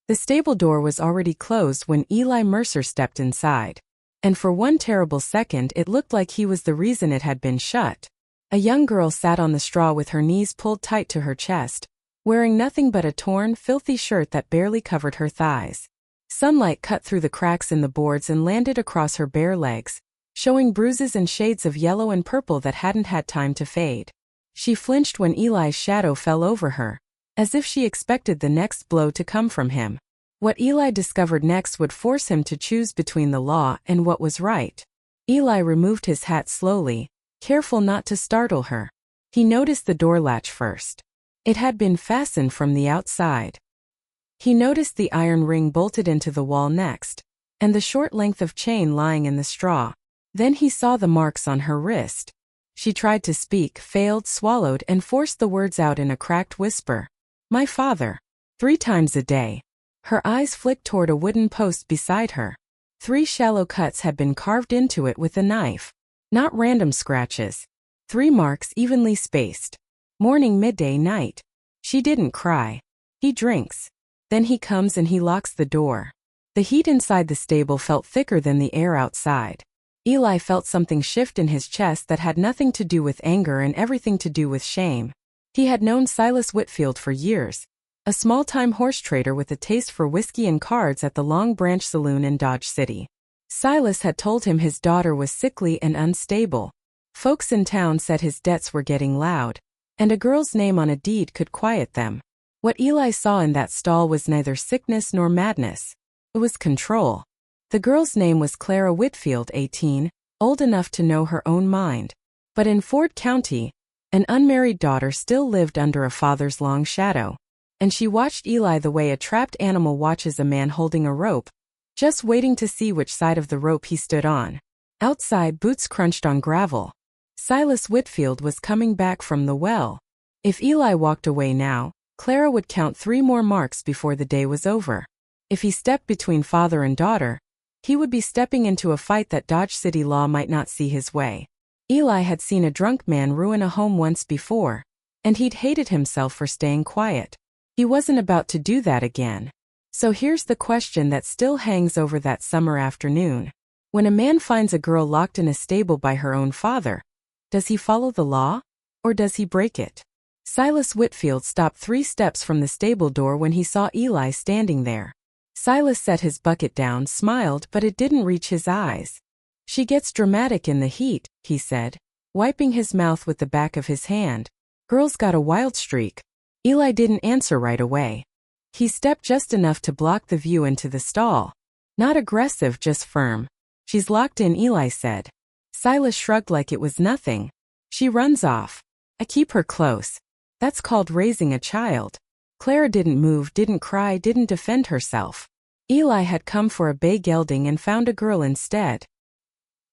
The stable door was already closed when Eli Mercer stepped inside. And for one terrible second it looked like he was the reason it had been shut. A young girl sat on the straw with her knees pulled tight to her chest, wearing nothing but a torn, filthy shirt that barely covered her thighs. Sunlight cut through the cracks in the boards and landed across her bare legs, showing bruises and shades of yellow and purple that hadn't had time to fade. She flinched when Eli's shadow fell over her, as if she expected the next blow to come from him. What Eli discovered next would force him to choose between the law and what was right. Eli removed his hat slowly, careful not to startle her. He noticed the door latch first. It had been fastened from the outside. He noticed the iron ring bolted into the wall next, and the short length of chain lying in the straw. Then he saw the marks on her wrist. She tried to speak, failed, swallowed, and forced the words out in a cracked whisper. "My father." 3 times a day. Her eyes flicked toward a wooden post beside her. 3 shallow cuts had been carved into it with a knife. Not random scratches. 3 marks evenly spaced. Morning, midday, night. She didn't cry. He drinks. Then he comes and he locks the door. The heat inside the stable felt thicker than the air outside. Eli felt something shift in his chest that had nothing to do with anger and everything to do with shame. He had known Silas Whitfield for years, a small-time horse trader with a taste for whiskey and cards at the Long Branch Saloon in Dodge City. Silas had told him his daughter was sickly and unstable. Folks in town said his debts were getting loud, and a girl's name on a deed could quiet them. What Eli saw in that stall was neither sickness nor madness. It was control. The girl's name was Clara Whitfield, 18, old enough to know her own mind. But in Ford County, an unmarried daughter still lived under a father's long shadow. And she watched Eli the way a trapped animal watches a man holding a rope, just waiting to see which side of the rope he stood on. Outside, boots crunched on gravel. Silas Whitfield was coming back from the well. If Eli walked away now, Clara would count 3 more marks before the day was over. If he stepped between father and daughter, he would be stepping into a fight that Dodge City law might not see his way. Eli had seen a drunk man ruin a home once before, and he'd hated himself for staying quiet. He wasn't about to do that again. So here's the question that still hangs over that summer afternoon. When a man finds a girl locked in a stable by her own father, does he follow the law, or does he break it? Silas Whitfield stopped 3 steps from the stable door when he saw Eli standing there. Silas set his bucket down, smiled, but it didn't reach his eyes. "She gets dramatic in the heat," he said, wiping his mouth with the back of his hand. "Girl's got a wild streak." Eli didn't answer right away. He stepped just enough to block the view into the stall. Not aggressive, just firm. "She's locked in," Eli said. Silas shrugged like it was nothing. "She runs off. I keep her close. That's called raising a child." Clara didn't move, didn't cry, didn't defend herself. Eli had come for a bay gelding and found a girl instead.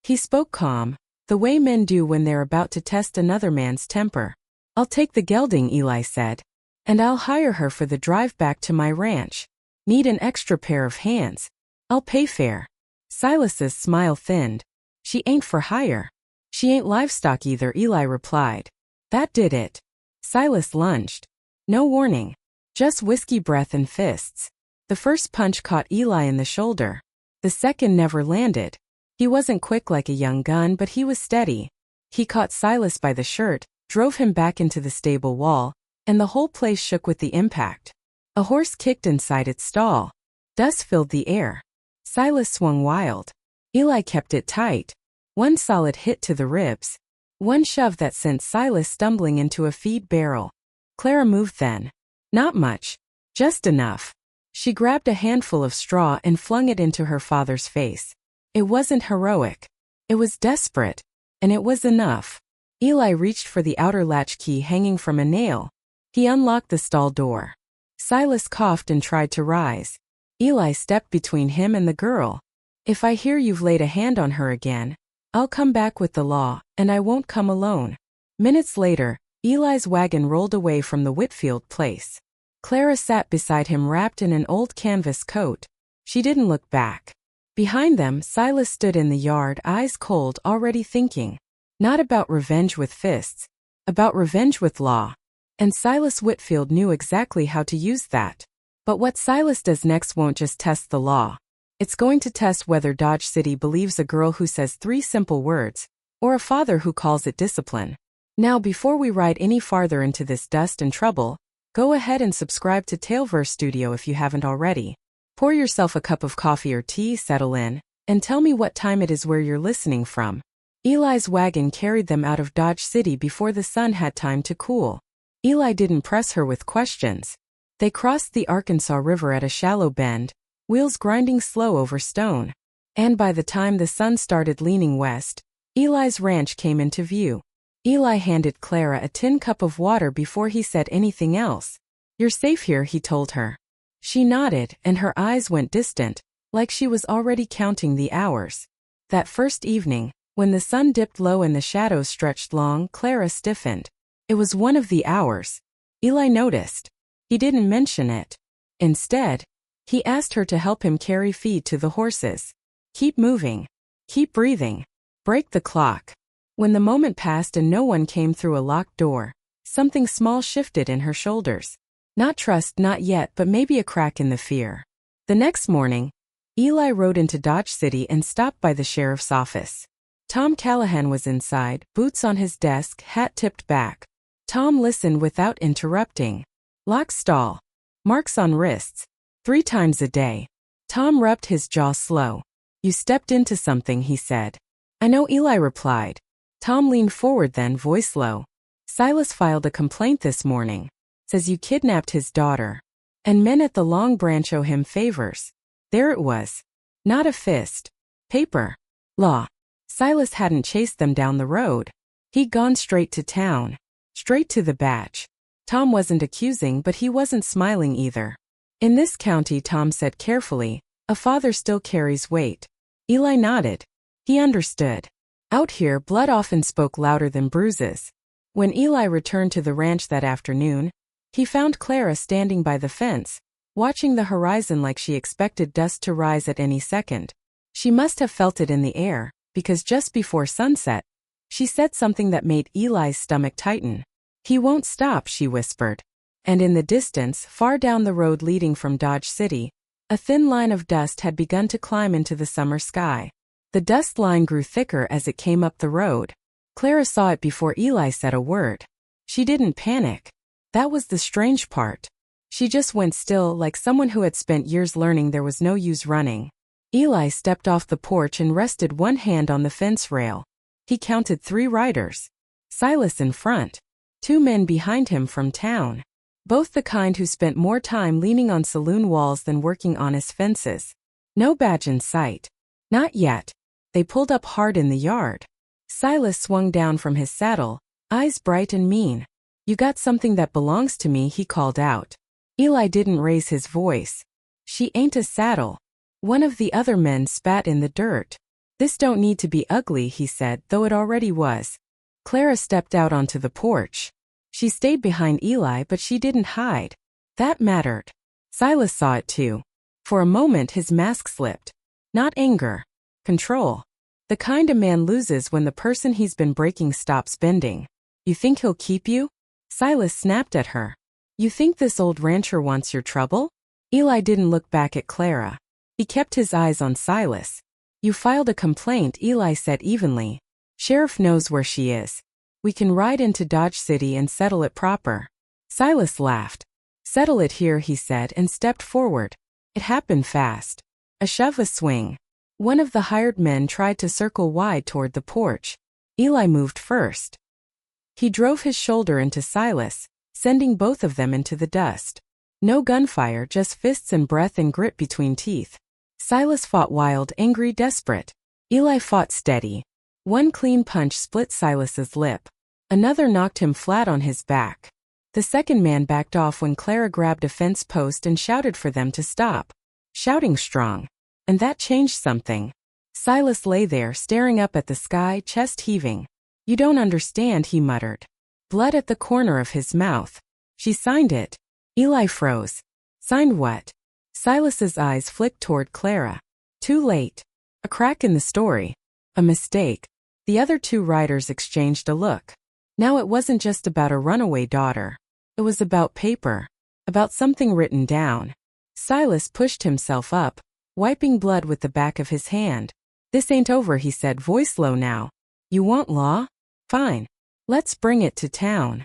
He spoke calm, the way men do when they're about to test another man's temper. "I'll take the gelding," Eli said. "And I'll hire her for the drive back to my ranch. Need an extra pair of hands. I'll pay fair." Silas's smile thinned. "She ain't for hire." "She ain't livestock either," Eli replied. That did it. Silas lunged. No warning. Just whiskey breath and fists. The first punch caught Eli in the shoulder. The second never landed. He wasn't quick like a young gun, but he was steady. He caught Silas by the shirt, drove him back into the stable wall, and the whole place shook with the impact. A horse kicked inside its stall. Dust filled the air. Silas swung wild. Eli kept it tight. One solid hit to the ribs. One shove that sent Silas stumbling into a feed barrel. Clara moved then. Not much. Just enough. She grabbed a handful of straw and flung it into her father's face. It wasn't heroic. It was desperate. And it was enough. Eli reached for the outer latch key hanging from a nail. He unlocked the stall door. Silas coughed and tried to rise. Eli stepped between him and the girl. "If I hear you've laid a hand on her again, I'll come back with the law, and I won't come alone." Minutes later, Eli's wagon rolled away from the Whitfield place. Clara sat beside him wrapped in an old canvas coat. She didn't look back. Behind them, Silas stood in the yard, eyes cold, already thinking. Not about revenge with fists. About revenge with law. And Silas Whitfield knew exactly how to use that. But what Silas does next won't just test the law. It's going to test whether Dodge City believes a girl who says 3 simple words, or a father who calls it discipline. Now, before we ride any farther into this dust and trouble, go ahead and subscribe to TaleVerse Studio if you haven't already. Pour yourself a cup of coffee or tea, settle in, and tell me what time it is where you're listening from. Eli's wagon carried them out of Dodge City before the sun had time to cool. Eli didn't press her with questions. They crossed the Arkansas River at a shallow bend, wheels grinding slow over stone. And by the time the sun started leaning west, Eli's ranch came into view. Eli handed Clara a tin cup of water before he said anything else. "You're safe here," he told her. She nodded, and her eyes went distant, like she was already counting the hours. That first evening, when the sun dipped low and the shadows stretched long, Clara stiffened. It was one of the hours. Eli noticed. He didn't mention it. Instead, he asked her to help him carry feed to the horses. Keep moving. Keep breathing. Break the clock. When the moment passed and no one came through a locked door, something small shifted in her shoulders. Not trust, not yet, but maybe a crack in the fear. The next morning, Eli rode into Dodge City and stopped by the sheriff's office. Tom Callahan was inside, boots on his desk, hat tipped back. Tom listened without interrupting. Lock stall. Marks on wrists. 3 times a day. Tom rubbed his jaw slow. "You stepped into something," he said. "I know," Eli replied. Tom leaned forward then, voice low. "Silas filed a complaint this morning. Says you kidnapped his daughter. And men at the Long Branch owe him favors." There it was. Not a fist. Paper. Law. Silas hadn't chased them down the road. He'd gone straight to town. Straight to the batch. Tom wasn't accusing, but he wasn't smiling either. "In this county," Tom said carefully, "a father still carries weight." Eli nodded. He understood. Out here, blood often spoke louder than bruises. When Eli returned to the ranch that afternoon, he found Clara standing by the fence, watching the horizon like she expected dust to rise at any second. She must have felt it in the air, because just before sunset, she said something that made Eli's stomach tighten. "He won't stop," she whispered. And in the distance, far down the road leading from Dodge City, a thin line of dust had begun to climb into the summer sky. The dust line grew thicker as it came up the road. Clara saw it before Eli said a word. She didn't panic. That was the strange part. She just went still, like someone who had spent years learning there was no use running. Eli stepped off the porch and rested one hand on the fence rail. He counted 3 riders. Silas in front. 2 men behind him from town. Both the kind who spent more time leaning on saloon walls than working honest fences. No badge in sight. Not yet. They pulled up hard in the yard. Silas swung down from his saddle, eyes bright and mean. "You got something that belongs to me," he called out. Eli didn't raise his voice. "She ain't a saddle." One of the other men spat in the dirt. "This don't need to be ugly," he said, though it already was. Clara stepped out onto the porch. She stayed behind Eli, but she didn't hide. That mattered. Silas saw it too. For a moment his mask slipped. Not anger. Control. The kind a man loses when the person he's been breaking stops bending. "You think he'll keep you?" Silas snapped at her. "You think this old rancher wants your trouble?" Eli didn't look back at Clara. He kept his eyes on Silas. "You filed a complaint," Eli said evenly. "Sheriff knows where she is. We can ride into Dodge City and settle it proper." Silas laughed. "Settle it here," he said, and stepped forward. It happened fast. A shove, a swing. One of the hired men tried to circle wide toward the porch. Eli moved first. He drove his shoulder into Silas, sending both of them into the dust. No gunfire, just fists and breath and grit between teeth. Silas fought wild, angry, desperate. Eli fought steady. One clean punch split Silas's lip. Another knocked him flat on his back. The second man backed off when Clara grabbed a fence post and shouted for them to stop. Shouting strong. And that changed something. Silas lay there, staring up at the sky, chest heaving. "You don't understand," he muttered. Blood at the corner of his mouth. "She signed it." Eli froze. "Signed what?" Silas's eyes flicked toward Clara. Too late. A crack in the story. A mistake. The other 2 riders exchanged a look. Now it wasn't just about a runaway daughter. It was about paper. About something written down. Silas pushed himself up, wiping blood with the back of his hand. "This ain't over," he said, voice low now. "You want law? Fine. Let's bring it to town."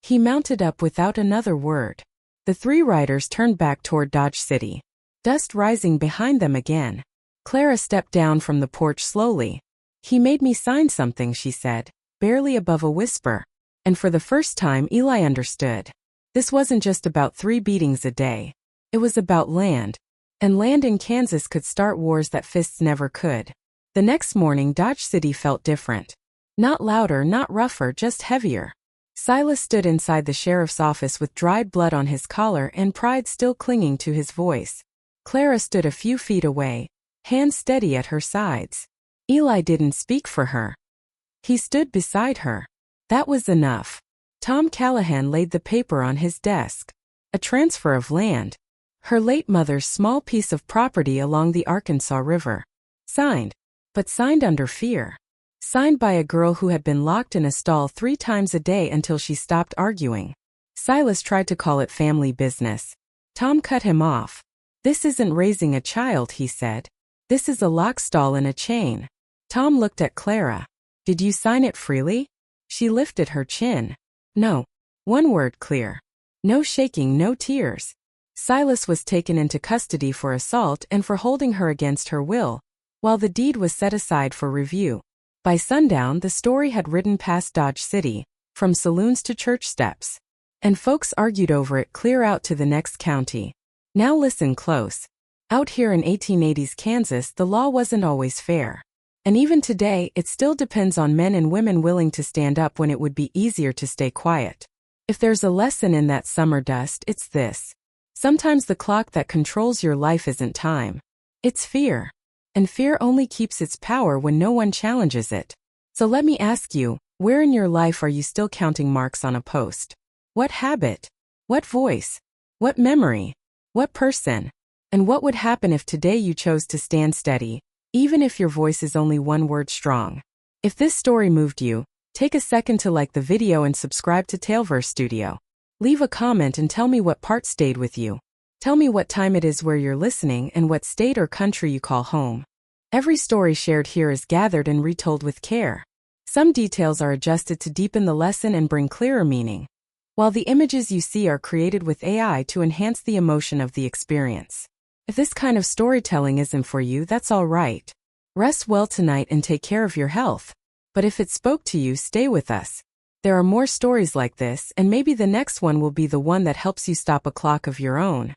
He mounted up without another word. The three riders turned back toward Dodge City, dust rising behind them again. Clara stepped down from the porch slowly. "He made me sign something," she said, barely above a whisper. And for the first time Eli understood. This wasn't just about 3 beatings a day. It was about land. And land in Kansas could start wars that fists never could. The next morning Dodge City felt different. Not louder, not rougher, just heavier. Silas stood inside the sheriff's office with dried blood on his collar and pride still clinging to his voice. Clara stood a few feet away, hands steady at her sides. Eli didn't speak for her. He stood beside her. That was enough. Tom Callahan laid the paper on his desk. A transfer of land. Her late mother's small piece of property along the Arkansas River. Signed. But signed under fear. Signed by a girl who had been locked in a stall 3 times a day until she stopped arguing. Silas tried to call it family business. Tom cut him off. "This isn't raising a child," he said. "This is a lock stall in a chain." Tom looked at Clara. "Did you sign it freely?" She lifted her chin. "No." One word clear. No shaking, no tears. Silas was taken into custody for assault and for holding her against her will, while the deed was set aside for review. By sundown, the story had ridden past Dodge City, from saloons to church steps. And folks argued over it clear out to the next county. Now listen close. Out here in 1880s Kansas, the law wasn't always fair. And even today, it still depends on men and women willing to stand up when it would be easier to stay quiet. If there's a lesson in that summer dust, it's this. Sometimes the clock that controls your life isn't time. It's fear. And fear only keeps its power when no one challenges it. So let me ask you, where in your life are you still counting marks on a post? What habit? What voice? What memory? What person? And what would happen if today you chose to stand steady, even if your voice is only 1 word strong? If this story moved you, take a second to like the video and subscribe to TaleVerse Studio. Leave a comment and tell me what part stayed with you. Tell me what time it is where you're listening and what state or country you call home. Every story shared here is gathered and retold with care. Some details are adjusted to deepen the lesson and bring clearer meaning, while the images you see are created with AI to enhance the emotion of the experience. If this kind of storytelling isn't for you, that's all right. Rest well tonight and take care of your health. But if it spoke to you, stay with us. There are more stories like this, and maybe the next one will be the one that helps you stop a clock of your own.